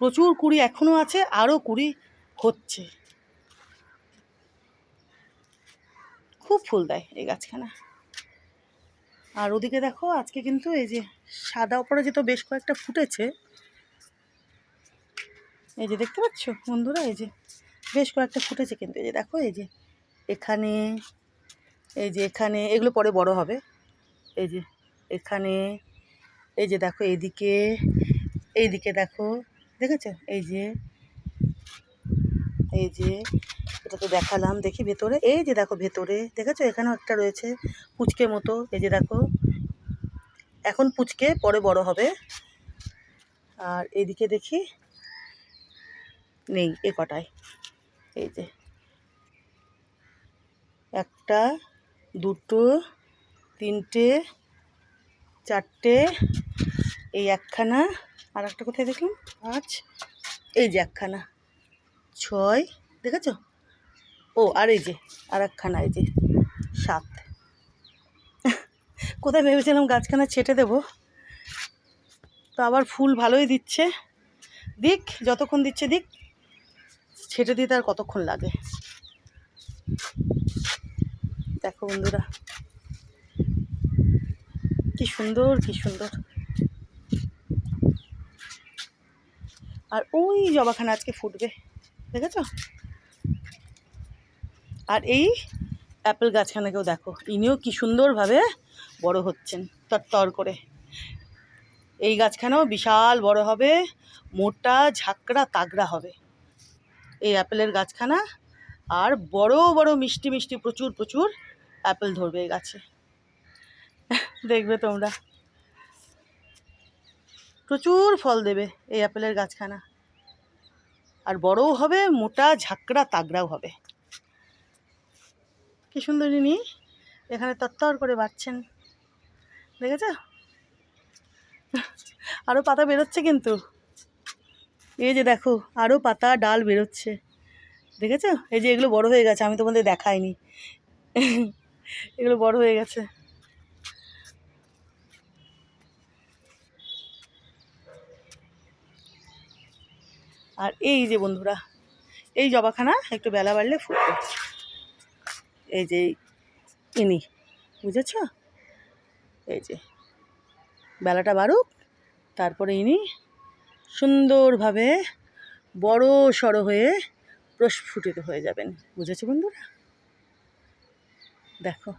প্রচুর কুড়ি এখনও আছে, আরও কুড়ি হচ্ছে। খুব ফুল দেয় এই গাছখানা। আর ওদিকে দেখো আজকে কিন্তু এই যে সাদা অপরাজিত বেশ কয়েকটা ফুটেছে, এই যে দেখতে পাচ্ছ বন্ধুরা, এই যে বেশ কয়েকটা ফুটেছে কিন্তু। এই যে দেখো, এই যে এখানে, এই যে এখানে, এগুলো পরে বড় হবে। এই যে এখানে, এই যে দেখো এইদিকে, এইদিকে দেখো, দেখেছো? এই যে, এই যে এটা তো দেখালাম, দেখি ভেতরে, এই যে দেখো ভেতরে দেখেছো, এখানেও একটা রয়েছে পুচকে মতো। এই যে দেখো, এখন পুচকে, পরে বড় হবে। আর এইদিকে দেখি, নেই এ কটায়। এই যে একটা, দুটো, তিনটে, চারটে, এই একখানা, আর একটা কোথায় দেখলাম, 5, এই যে একখানা, 6, দেখেছো? ও আর এই যে আর একখানা, এই যে 7। কোথায় ভেবেছিলাম গাছখানা ছেটে দেবো, তো আবার ফুল ভালোই দিচ্ছে, দিক, যতক্ষণ দিচ্ছে দিক, ছেটে দিতে আর কতক্ষণ লাগে। দেখো বন্ধুরা কি সুন্দর, কি সুন্দর। আর ওই জবাখানা আজকে ফুটবে, দেখেছো? আর এই অ্যাপেল গাছখানাকেও দেখো, ইনিও কি সুন্দরভাবে বড় হচ্ছেন তরতর করে। এই গাছখানাও বিশাল বড় হবে, মোটা ঝাঁকড়া তাগড়া হবে এই অ্যাপেলের গাছখানা। আর বড় বড় মিষ্টি মিষ্টি প্রচুর প্রচুর অ্যাপেল ধরবে এই গাছে, দেখবে তোমরা, প্রচুর ফল দেবে এই অ্যাপেলের গাছখানা। আর বড়ও হবে, মোটা ঝাঁকড়া তাগড়াও হবে। কি সুন্দর ইনি এখানে তরতর করে বাড়ছেন, দেখেছ? আরও পাতা বেরোচ্ছে কিন্তু, এই যে দেখো আরও পাতা ডাল বেরোচ্ছে, দেখেছো? এই যে এগুলো বড় হয়ে গেছে, আমি তোমাদের দেখাইনি, এগুলো বড় হয়ে গেছে। আর এই যে বন্ধুরা, এই জবাখানা একটু বেলা বাড়লে ফুটবে, এই যে ইনি, বুঝেছ? এই যে বেলাটা বাড়ুক, তারপরে ইনি সুন্দরভাবে বড় সড়ো হয়ে প্রস্ফুটিত হয়ে যাবেন, বুঝেছো বন্ধুরা? দেখো।